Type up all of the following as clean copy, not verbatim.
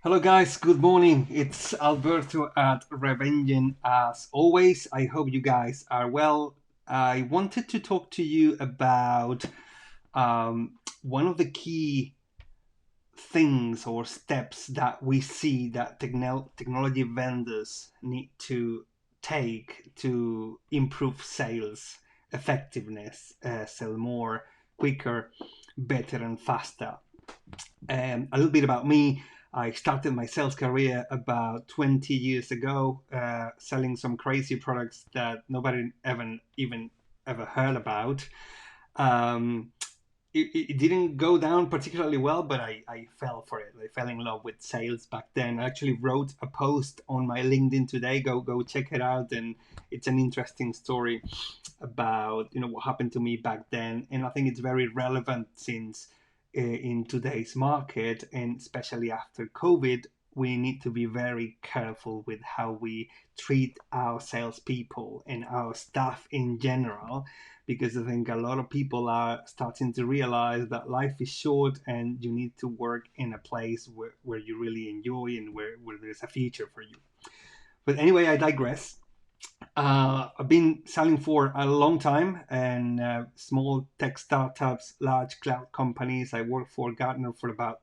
Hello, guys. Good morning. It's Alberto at Revengeance. As always, I hope you guys are well. I wanted to talk to you about one of the key things or steps that we see that technology vendors need to take to improve sales effectiveness, sell more, quicker, better, and faster. A little bit about me. I started my sales career about 20 years ago, selling some crazy products that nobody even ever heard about. Um, it didn't go down particularly well, but I fell for it. I fell in love with sales back then. I actually wrote a post on my LinkedIn today. Go check it out, and it's an interesting story about what happened to me back then, and I think it's very relevant since in today's market, and especially after COVID, we need to be very careful with how we treat our salespeople and our staff in general, because I think a lot of people are starting to realize that life is short and you need to work in a place where you really enjoy and where there's a future for you. But anyway, I digress. I've been selling for a long time, and small tech startups, large cloud companies. I worked for Gartner for about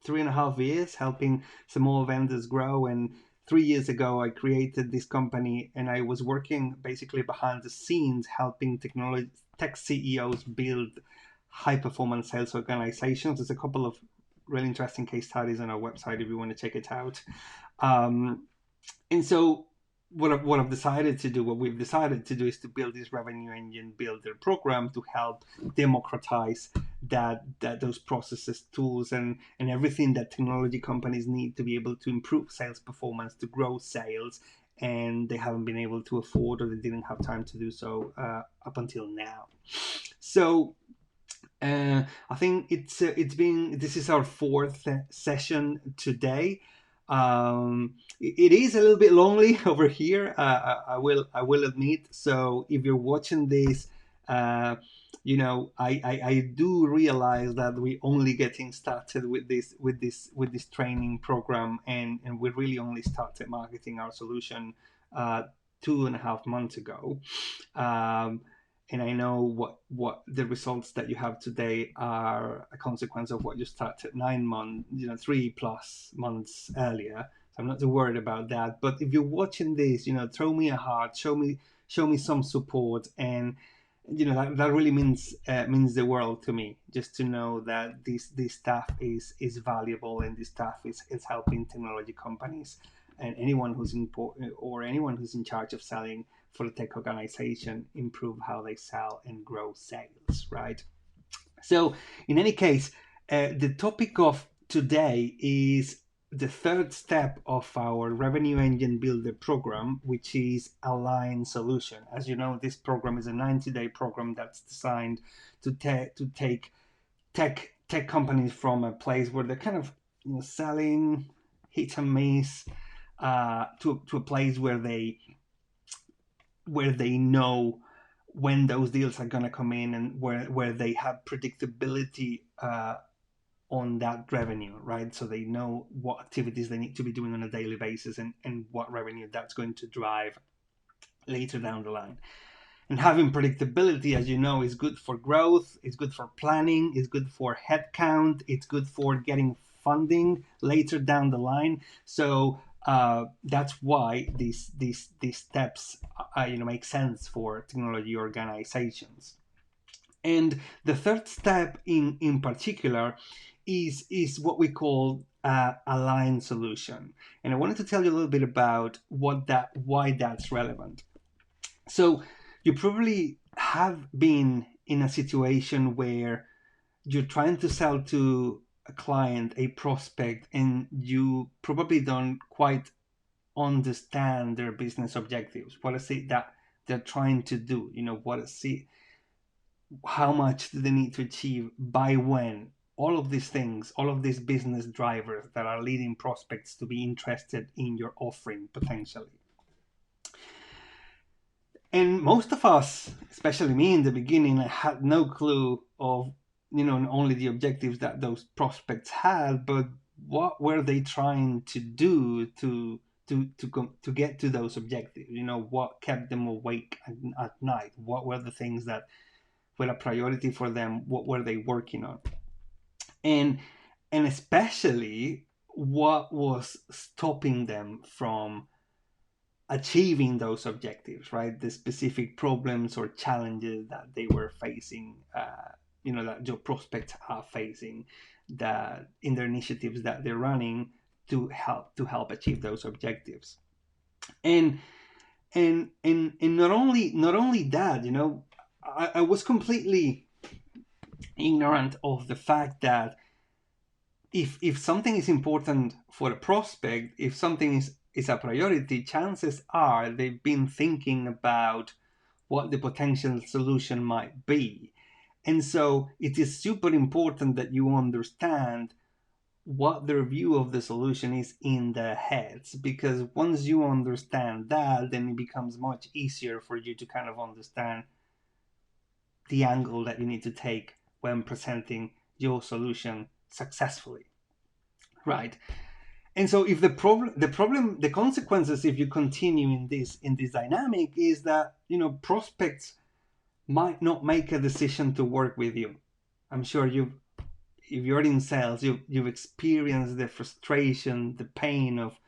3.5 years, helping small vendors grow. And 3 years ago, I created this company, and I was working basically behind the scenes, helping technology tech CEOs build high performance sales organizations. There's a couple of really interesting case studies on our website if you want to check it out. Um, and so what we've decided to do is to build this revenue engine builder program to help democratize that those processes, tools, and everything that technology companies need to be able to improve sales performance, to grow sales, and they haven't been able to afford, or they didn't have time to do so up until now. So I think it's been this is our fourth session today. It is a little bit lonely over here. I will admit. So if you're watching this, uh, I do realize that we're only getting started with this training program, and we really only started marketing our solution 2.5 months ago. Um, and I know what the results that you have today are a consequence of what you started 9 months, 3+ months earlier. So I'm not too worried about that. But if you're watching this, throw me a heart, show me some support, and that really means the world to me. Just to know that this stuff is valuable, and this stuff is helping technology companies and anyone who's important, or anyone who's in charge of selling for the tech organization, improve how they sell and grow sales, right? So, in any case, the topic of today is the third step of our revenue engine builder program, which is align solution. As you know, this program is a 90-day program that's designed to take tech companies from a place where they're kind of selling hit and miss, to a place where they know when those deals are going to come in, and where they have predictability on that revenue, right? So they know what activities they need to be doing on a daily basis, and what revenue that's going to drive later down the line. And having predictability, as you know, is good for growth, it's good for planning, it's good for headcount, it's good for getting funding later down the line. So that's why these steps make sense for technology organizations. And the third step in particular is what we call align solution. And I wanted to tell you a little bit about why that's relevant. So you probably have been in a situation where you're trying to sell to a client, a prospect, and you probably don't quite understand their business objectives. What is it that they're trying to do? What is it? How much do they need to achieve? By when? All of these things, all of these business drivers that are leading prospects to be interested in your offering potentially. And most of us, especially me in the beginning, I had no clue of not only the objectives that those prospects had, but what were they trying to do to get to those objectives. What kept them awake at night, what were the things that were a priority for them, what were they working on, and especially what was stopping them from achieving those objectives, right? The specific problems or challenges that they were facing, that your prospects are facing, that in their initiatives that they're running to help achieve those objectives. And not only that, I was completely ignorant of the fact that if something is important for a prospect, if something is a priority, chances are they've been thinking about what the potential solution might be. And so it is super important that you understand what their view of the solution is in their heads, because once you understand that, then it becomes much easier for you to kind of understand the angle that you need to take when presenting your solution successfully, right? And so if the consequences, if you continue in this dynamic, is that prospects might not make a decision to work with you. I'm sure if you're in sales, you've experienced the frustration, the pain of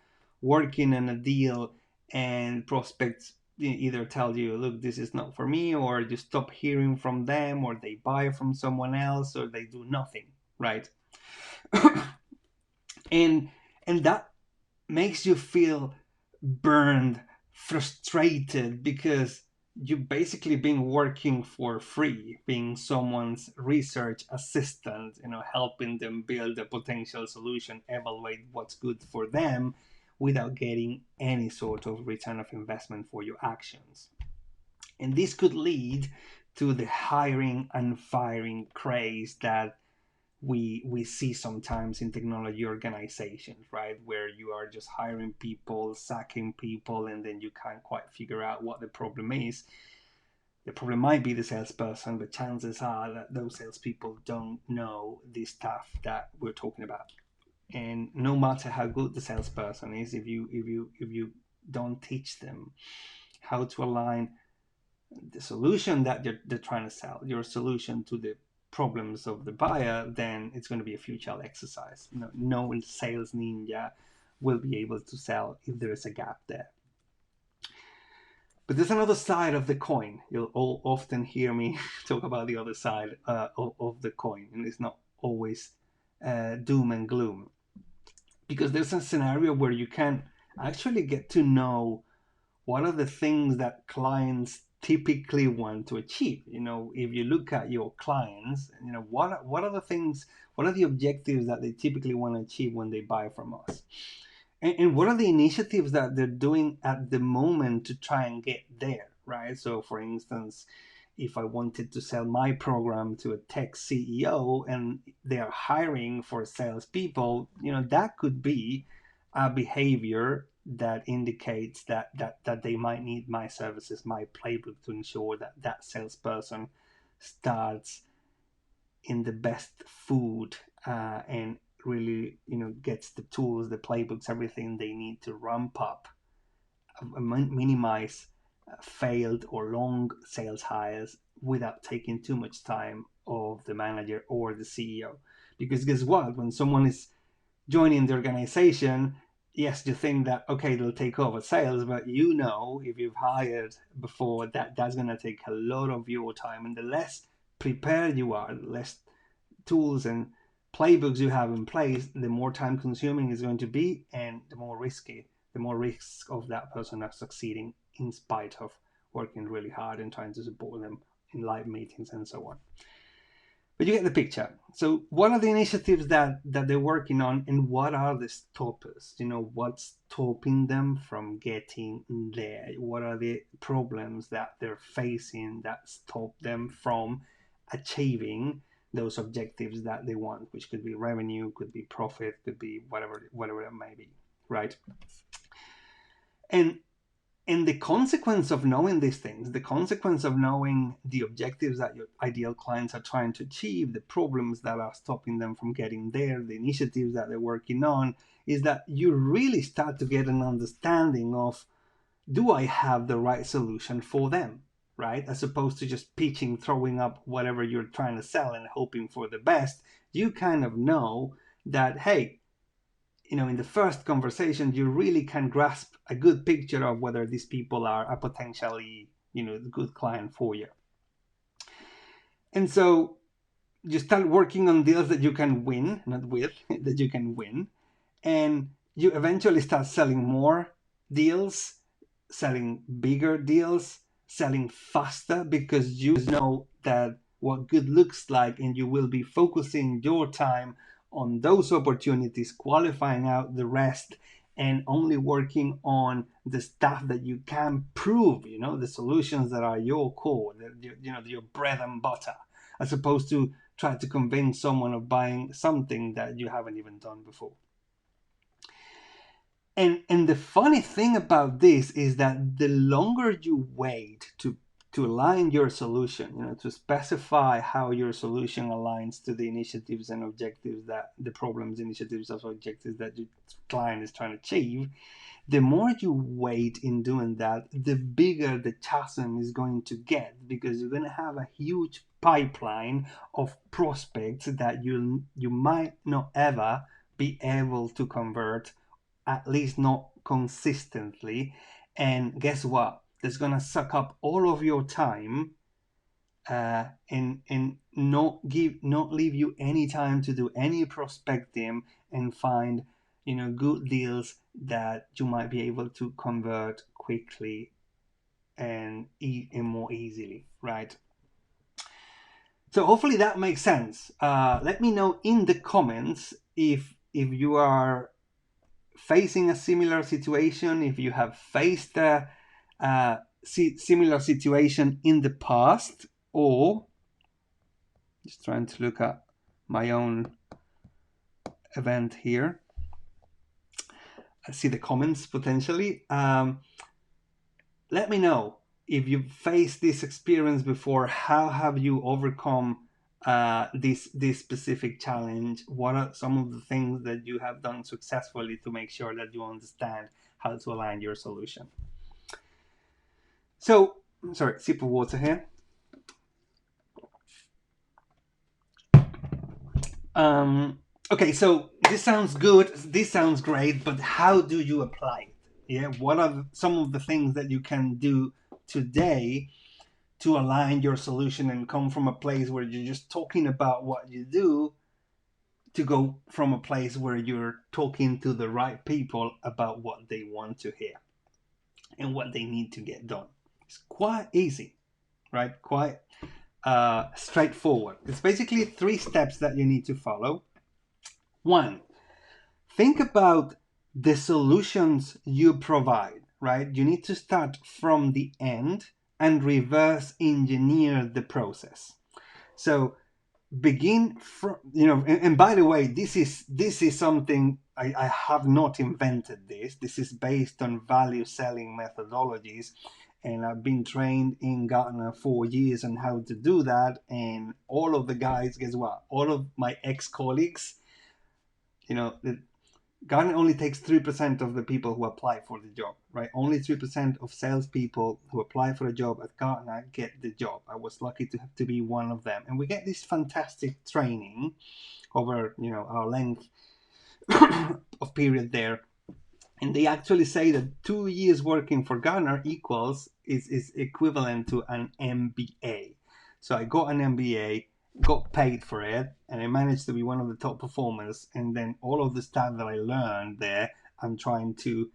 working on a deal, and prospects either tell you, look, this is not for me, or you stop hearing from them, or they buy from someone else, or they do nothing, right? and and that makes you feel burned, frustrated, because you've basically been working for free, being someone's research assistant, helping them build a potential solution, evaluate what's good for them, without getting any sort of return of investment for your actions. And this could lead to the hiring and firing craze that we see sometimes in technology organizations, right? Where you are just hiring people, sacking people, and then you can't quite figure out what the problem is. The problem might be the salesperson, but chances are that those salespeople don't know the stuff that we're talking about. And no matter how good the salesperson is, if you don't teach them how to align the solution that they're trying to sell, your solution, to the problems of the buyer, then it's going to be a futile exercise. No sales ninja will be able to sell if there is a gap there. But there's another side of the coin. You'll all often hear me talk about the other side of the coin, and it's not always doom and gloom, because there's a scenario where you can actually get to know what are the things that clients typically want to achieve. If you look at your clients, what are the things, what are the objectives that they typically want to achieve when they buy from us, and what are the initiatives that they're doing at the moment to try and get there, right? So for instance, if I wanted to sell my program to a tech CEO and they are hiring for salespeople, that could be a behavior that indicates that they might need my services, my playbook, to ensure that that salesperson starts in the best food, and really gets the tools, the playbooks, everything they need to ramp up, minimize failed or long sales hires without taking too much time of the manager or the CEO. Because guess what? When someone is joining the organization, yes, you think that, okay, they'll take over sales, but if you've hired before, that's going to take a lot of your time. And the less prepared you are, the less tools and playbooks you have in place, the more time consuming it's going to be, and the more risk of that person not succeeding in spite of working really hard and trying to support them in live meetings and so on. But you get the picture. So what are the initiatives that they're working on, and what are the stoppers? What's stopping them from getting there? What are the problems that they're facing that stop them from achieving those objectives that they want, which could be revenue, could be profit, could be whatever it may be, right? And And the consequence of knowing these things, the consequence of knowing the objectives that your ideal clients are trying to achieve, the problems that are stopping them from getting there, the initiatives that they're working on, is that you really start to get an understanding of, do I have the right solution for them, right? As opposed to just pitching, throwing up whatever you're trying to sell and hoping for the best. You kind of know that, hey, in the first conversation, you really can grasp a good picture of whether these people are a potentially, good client for you. And so you start working on deals that you can win, not with, that you can win. And you eventually start selling more deals, selling bigger deals, selling faster, because you know that what good looks like, and you will be focusing your time on those opportunities, qualifying out the rest, and only working on the stuff that you can prove, the solutions that are your core, your bread and butter, as opposed to try to convince someone of buying something that you haven't even done before. And the funny thing about this is that the longer you wait to align your solution, to specify how your solution aligns to the initiatives and objectives, that the problems, initiatives, or objectives that your client is trying to achieve, the more you wait in doing that, the bigger the chasm is going to get, because you're going to have a huge pipeline of prospects that you might not ever be able to convert, at least not consistently. And guess what? That's gonna suck up all of your time, and not leave you any time to do any prospecting and find good deals that you might be able to convert quickly and more easily, right? So hopefully that makes sense. Let me know in the comments if you are facing a similar situation, if you have faced a similar situation in the past, or just trying to look at my own event here. I see the comments potentially. Let me know if you've faced this experience before. How have you overcome this specific challenge? What are some of the things that you have done successfully to make sure that you understand how to align your solution? So, sorry, sip of water here. Okay, so this sounds good. This sounds great, but how do you apply it? Yeah, what are some of the things that you can do today to align your solution and come from a place where you're just talking about what you do to go from a place where you're talking to the right people about what they want to hear and what they need to get done? It's quite easy, right? Quite straightforward. It's basically 3 steps that you need to follow. 1, think about the solutions you provide, right? You need to start from the end and reverse engineer the process. So begin from, and by the way, this is something I have not invented. This is based on value selling methodologies, and I've been trained in Gartner 4 years on how to do that. And all of the guys, guess what? All of my ex-colleagues, Gartner only takes 3% of the people who apply for the job, right? Only 3% of salespeople who apply for a job at Gartner get the job. I was lucky to have to be one of them. And we get this fantastic training over, our length of period there. And they actually say that 2 years working for Gartner is equivalent to an MBA. So I got an MBA, got paid for it, and I managed to be one of the top performers. And then all of the stuff that I learned there, I'm trying to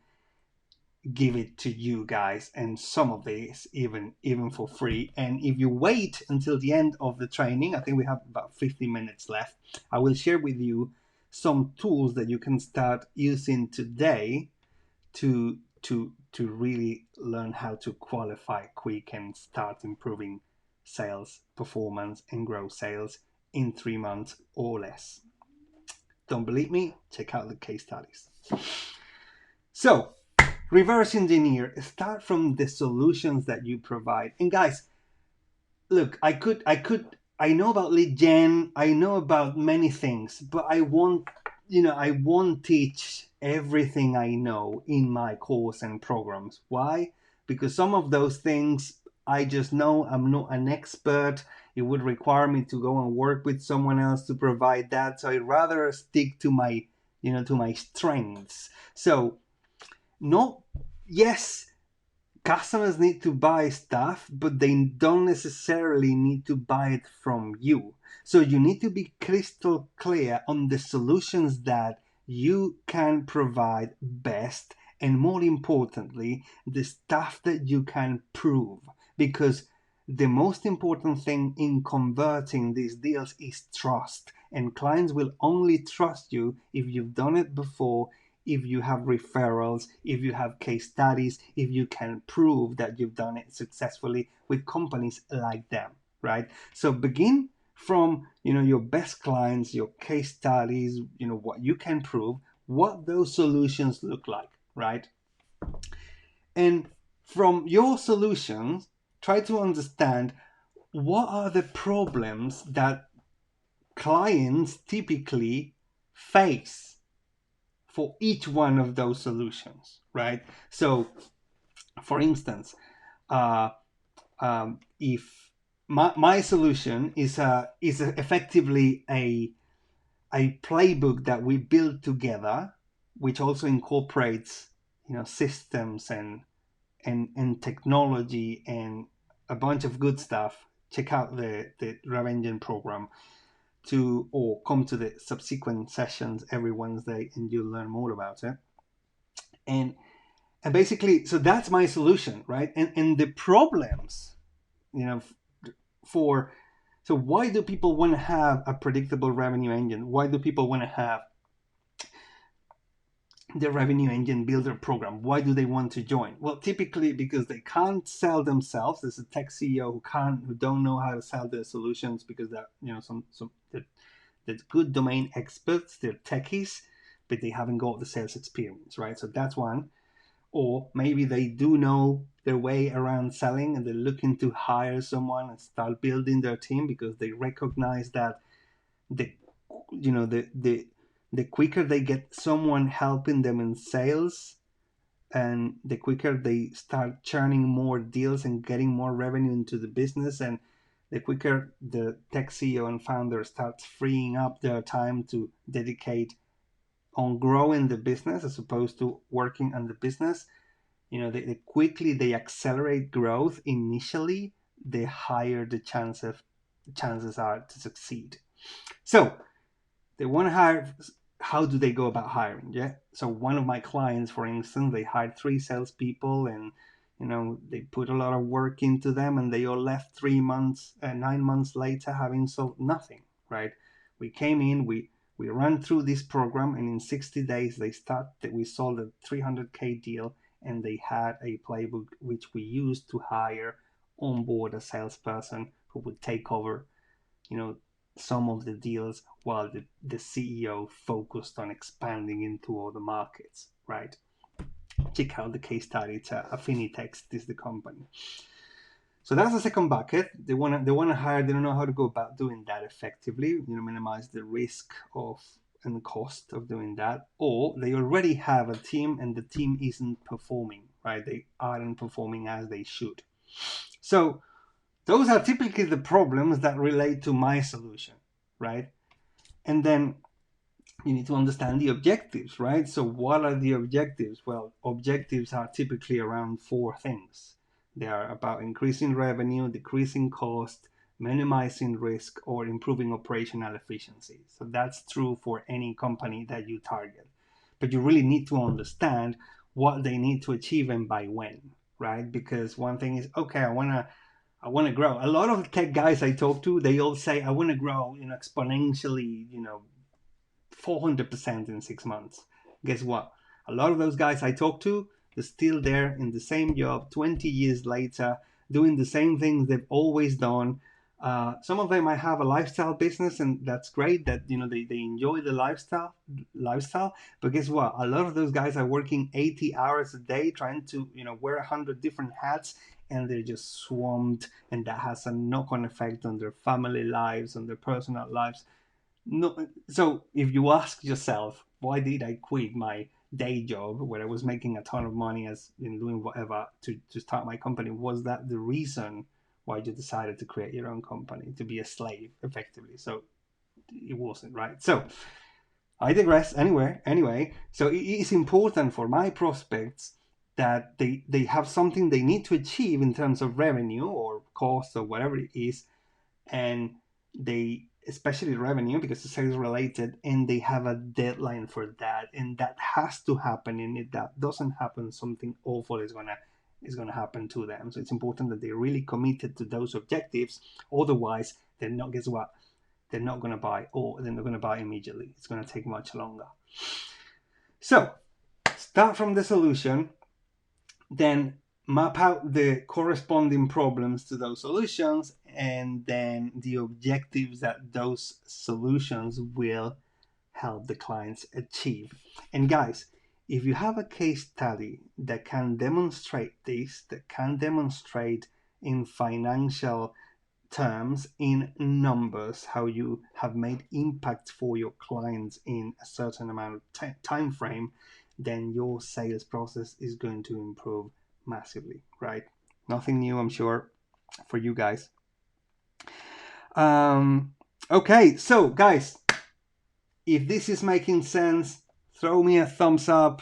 give it to you guys, and some of this even for free. And if you wait until the end of the training, I think we have about 15 minutes left, I will share with you some tools that you can start using today to really learn how to qualify quick and start improving sales performance and grow sales in 3 months or less. Don't believe me? Check out the case studies. So reverse engineer, start from the solutions that you provide. And guys, look, I know about lead gen, I know about many things, but I won't teach everything I know in my course and programs. Why? Because some of those things I just know I'm not an expert. It would require me to go and work with someone else to provide that. So I'd rather stick to my strengths. So, no, yes, customers need to buy stuff, but they don't necessarily need to buy it from you. So you need to be crystal clear on the solutions that you can provide best, and more importantly, the stuff that you can prove. Because the most important thing in converting these deals is trust. And clients will only trust you if you've done it before, if you have referrals, if you have case studies, if you can prove that you've done it successfully with companies like them, right? So begin from your best clients, your case studies, what you can prove, what those solutions look like, right? And from your solutions, try to understand what are the problems that clients typically face for each one of those solutions, right? So, for instance, if my solution is effectively a playbook that we build together, which also incorporates systems and technology and a bunch of good stuff. Check out the Revengeance program or come to the subsequent sessions every Wednesday and you'll learn more about it. And basically, so that's my solution, right? And the problems, for so why do people want to have a predictable revenue engine? Why do people want to have the revenue engine builder program? Why do they want to join? Well, typically because they can't sell themselves. There's a tech CEO who don't know how to sell their solutions because they're they're good domain experts, they're techies, but they haven't got the sales experience, right? So that's one. Or maybe they do know their way around selling and they're looking to hire someone and start building their team because they recognize that the the quicker they get someone helping them in sales, and the quicker they start churning more deals and getting more revenue into the business, and the quicker the tech CEO and founder starts freeing up their time to dedicate on growing the business as opposed to working on the business, the quickly they accelerate growth initially, the higher the chances are to succeed. So they want to hire. How do they go about hiring? Yeah. So one of my clients, for instance, they hired 3 salespeople, and they put a lot of work into them, and they all left 9 months later, having sold nothing. Right? We came in, we ran through this program, and in 60 days we sold a 300K deal, and they had a playbook which we used to hire onboard a salesperson who would take over some of the deals while the CEO focused on expanding into other markets, right? Check out the case study. It's Affinitex, is the company. So that's the second bucket. They want to hire. They don't know how to go about doing that effectively. Minimize the risk and the cost of doing that. Or they already have a team and the team isn't performing, right? They aren't performing as they should. So those are typically the problems that relate to my solution, right? And then you need to understand the objectives, right? So what are the objectives? Well, objectives are typically around 4 things. They are about increasing revenue, decreasing cost, minimizing risk, or improving operational efficiency. So that's true for any company that you target. But you really need to understand what they need to achieve and by when, right? Because one thing is, okay, I want to grow. A lot of the tech guys I talk to, they all say, I want to grow, exponentially, 400% in 6 months. Guess what? A lot of those guys I talk to, they're still there in the same job 20 years later, doing the same things they've always done, Some of them might have a lifestyle business, and that's great. That they enjoy the lifestyle. But guess what? A lot of those guys are working 80 hours a day, trying to wear 100 different hats, and they're just swamped, and that has a knock-on effect on their family lives, on their personal lives. No, so if you ask yourself, why did I quit my day job where I was making a ton of money as in doing whatever to start my company? Was that the reason why you decided to create your own company, to be a slave effectively? So it wasn't, right? So I digress. Anyway, so it is important for my prospects that they have something they need to achieve in terms of revenue or cost or whatever it is, and they, especially revenue because it's sales related, and they have a deadline for that, and that has to happen, and if that doesn't happen, something awful is gonna happen to them. So it's important that they're really committed to those objectives. Otherwise, they're not, guess what, they're not going to buy, or they're not going to buy immediately. It's going to take much longer. So start from the solution, then map out the corresponding problems to those solutions, and then the objectives that those solutions will help the clients achieve. And guys, if you have a case study that can demonstrate this, that can demonstrate in financial terms, in numbers, how you have made impact for your clients in a certain amount of time frame, then your sales process is going to improve massively, right? Nothing new, I'm sure, for you guys. Okay, so guys, if this is making sense, throw me a thumbs up,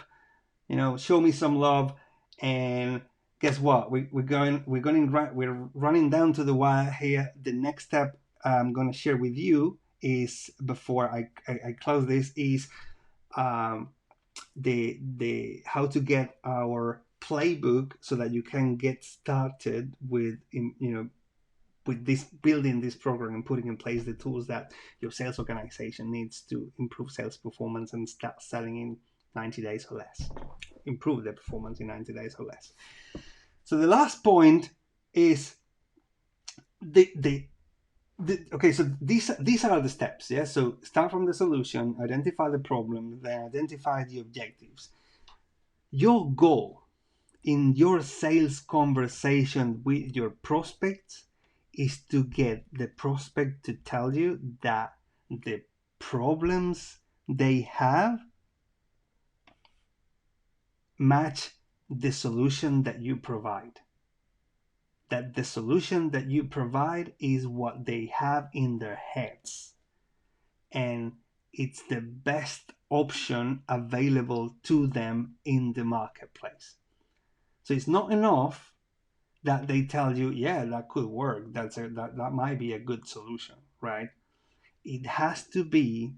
show me some love. And guess what, we're running down to the wire here. The next step I'm going to share with you is, before I close this, is the how to get our playbook so that you can get started with with this, building this program and putting in place the tools that your sales organization needs to improve sales performance and start selling in 90 days or less. Improve their performance in 90 days or less. So the last point is okay, so these are the steps. Yeah, so start from the solution, identify the problem, then identify the objectives. Your goal in your sales conversation with your prospects is to get the prospect to tell you that the problems they have match the solution that you provide. That the solution that you provide is what they have in their heads, and it's the best option available to them in the marketplace. So it's not enough that they tell you, yeah, that could work, that might be a good solution, right? It has to be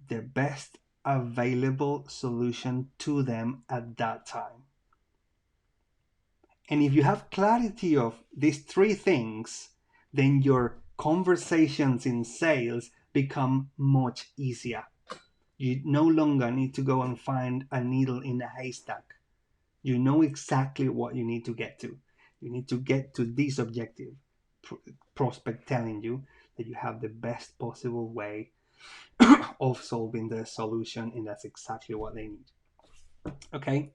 the best available solution to them at that time. And if you have clarity of these three things, then your conversations in sales become much easier. You no longer need to go and find a needle in a haystack. You know exactly what you need to get to. You need to get to this objective. Prospect telling you that you have the best possible way of solving the solution, and that's exactly what they need. Okay,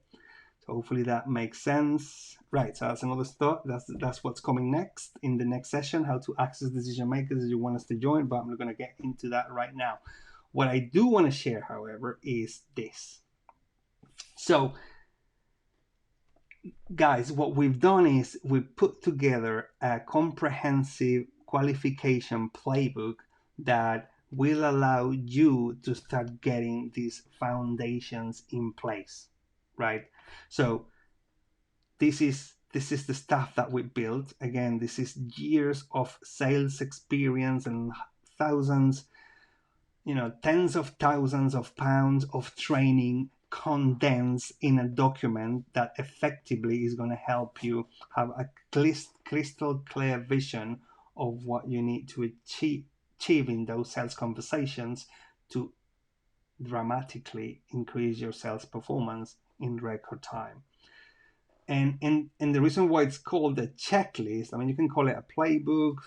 so hopefully that makes sense. Right, so that's another thought. That's what's coming next in the next session, how to access decision makers. You want us to join, but I'm not going to get into that right now. What I do want to share, however, is this. So guys, what we've done is we've put together a comprehensive qualification playbook that will allow you to start getting these foundations in place, right? So this is the stuff that we built. Again, this is years of sales experience and thousands, tens of thousands of pounds of training condensed in a document that effectively is going to help you have a crystal clear vision of what you need to achieve in those sales conversations to dramatically increase your sales performance in record time. And the reason why it's called a checklist, I mean, you can call it a playbook,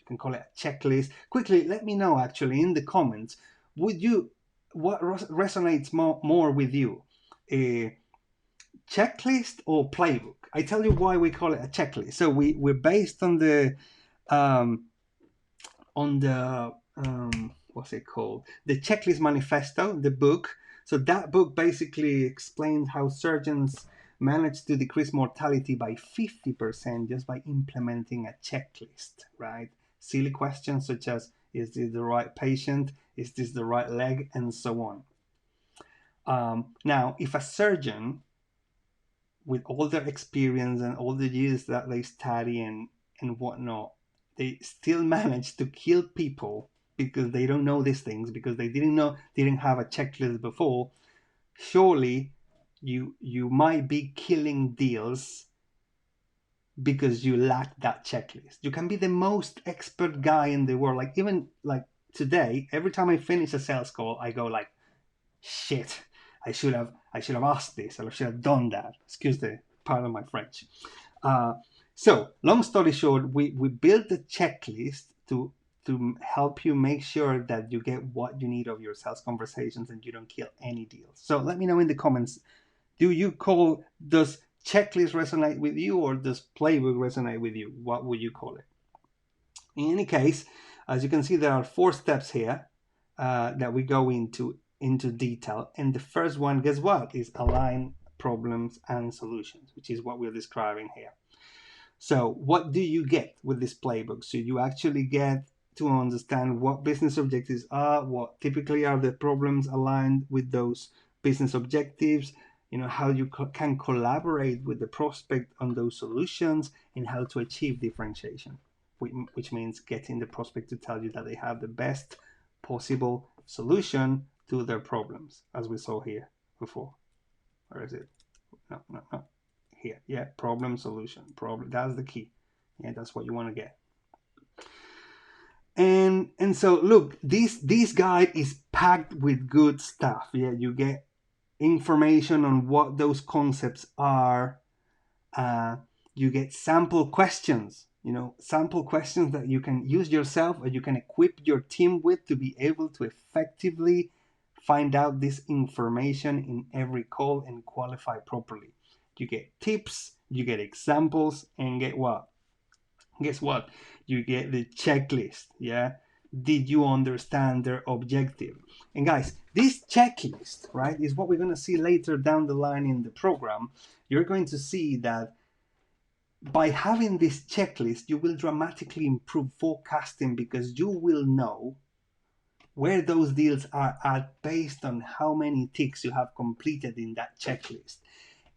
You can call it a checklist. Quickly, let me know actually in the comments. Would you what resonates more with you? A checklist or playbook? I tell you why we call it a checklist. So we're based um, on the what's it called? The Checklist Manifesto, the book. So that book basically explains how surgeons manage to decrease mortality by 50% just by implementing a checklist, right? Silly questions such as, is this the right patient? Is this the right leg? And so on. Now, if a surgeon with all their experience and all the years that they study and whatnot, they still manage to kill people because they don't know these things, because they didn't have a checklist before. Surely you might be killing deals because you lack that checklist. You can be the most expert guy in the world. Like even like today, every time I finish a sales call, I go like, shit, I should have asked this, or I should have done that. Excuse the pardon my French. So long story short, we built the checklist to help you make sure that you get what you need of your sales conversations and you don't kill any deals. So let me know in the comments, does checklist resonate with you, or does playbook resonate with you? What would you call it? In any case, as you can see, there are 4 steps here that we go into detail. And the first one, guess what, is align problems and solutions, which is what we're describing here. So what do you get with this playbook? So you actually get to understand what business objectives are, what typically are the problems aligned with those business objectives, how you can collaborate with the prospect on those solutions, and how to achieve differentiation, which means getting the prospect to tell you that they have the best possible solution to their problems, as we saw here before. Where is it? No. Here. Yeah, problem, solution. Problem. That's the key. Yeah, that's what you want to get. And so look, this guide is packed with good stuff. Yeah, you get information on what those concepts are. You get sample questions, sample questions that you can use yourself or you can equip your team with to be able to effectively find out this information in every call and qualify properly. You get tips, you get examples, and guess what? You get the checklist. Yeah. Did you understand their objective? And guys, this checklist, right, is what we're going to see later down the line in the program. You're going to see that by having this checklist, you will dramatically improve forecasting, because you will know where those deals are at based on how many ticks you have completed in that checklist.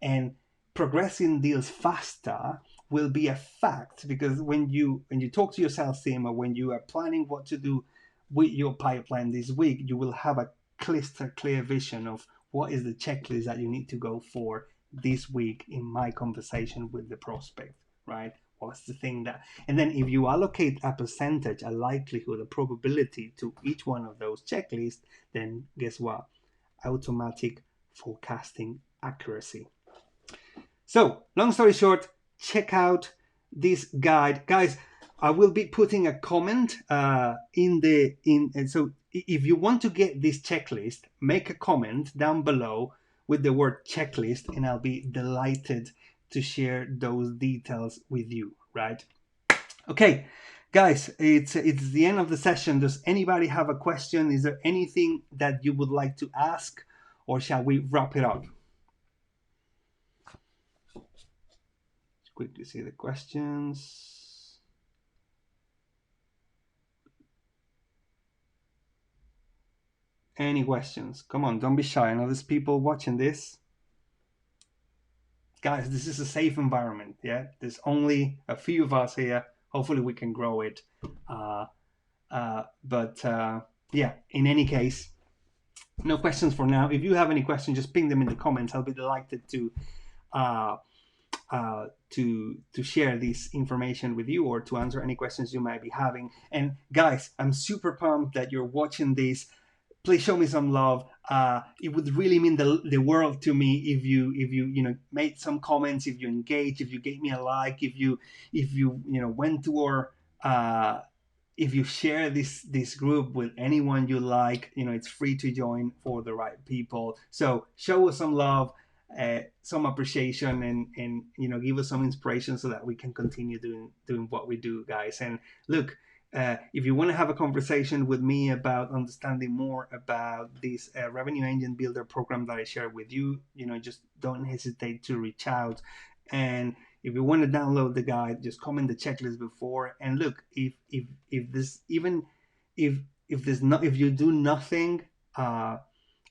And progressing deals faster will be a fact, because when you talk to your sales team, or when you are planning what to do with your pipeline this week, you will have a crystal clear vision of what is the checklist that you need to go for this week in my conversation with the prospect, right? What's the thing that, and then if you allocate a percentage, a likelihood, a probability to each one of those checklists, then guess what? Automatic forecasting accuracy. So, long story short, check out this guide, guys. I will be putting a comment and so if you want to get this checklist, make a comment down below with the word checklist, and I'll be delighted to share those details with you, right? Okay, guys, it's the end of the session. Does anybody have a question? Is there anything that you would like to ask, or shall we wrap it up? Quickly see the questions. Any questions? Come on, don't be shy. I know there's people watching this. Guys, this is a safe environment. Yeah, there's only a few of us here. Hopefully we can grow it. Yeah, in any case, no questions for now. If you have any questions, just ping them in the comments. I'll be delighted to share this information with you, or to answer any questions you might be having. And guys, I'm super pumped that you're watching this. Please show me some love. It would really mean the world to me if you made some comments, if you engaged, if you gave me a like, if you went to our if you share this group with anyone you like, it's free to join for the right people. So show us some love, some appreciation, and give us some inspiration so that we can continue doing what we do, guys. And look, if you want to have a conversation with me about understanding more about this revenue engine builder program that I share with you, just don't hesitate to reach out. And if you want to download the guide, just comment the checklist before. And look, if this even if there's not if you do nothing,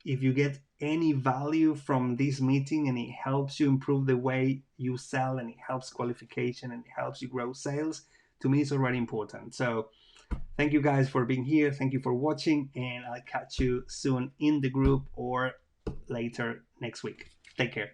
if you get any value from this meeting and it helps you improve the way you sell and it helps qualification and it helps you grow sales, to me it's already important. So thank you guys for being here. Thank you for watching, and I'll catch you soon in the group or later next week. Take care.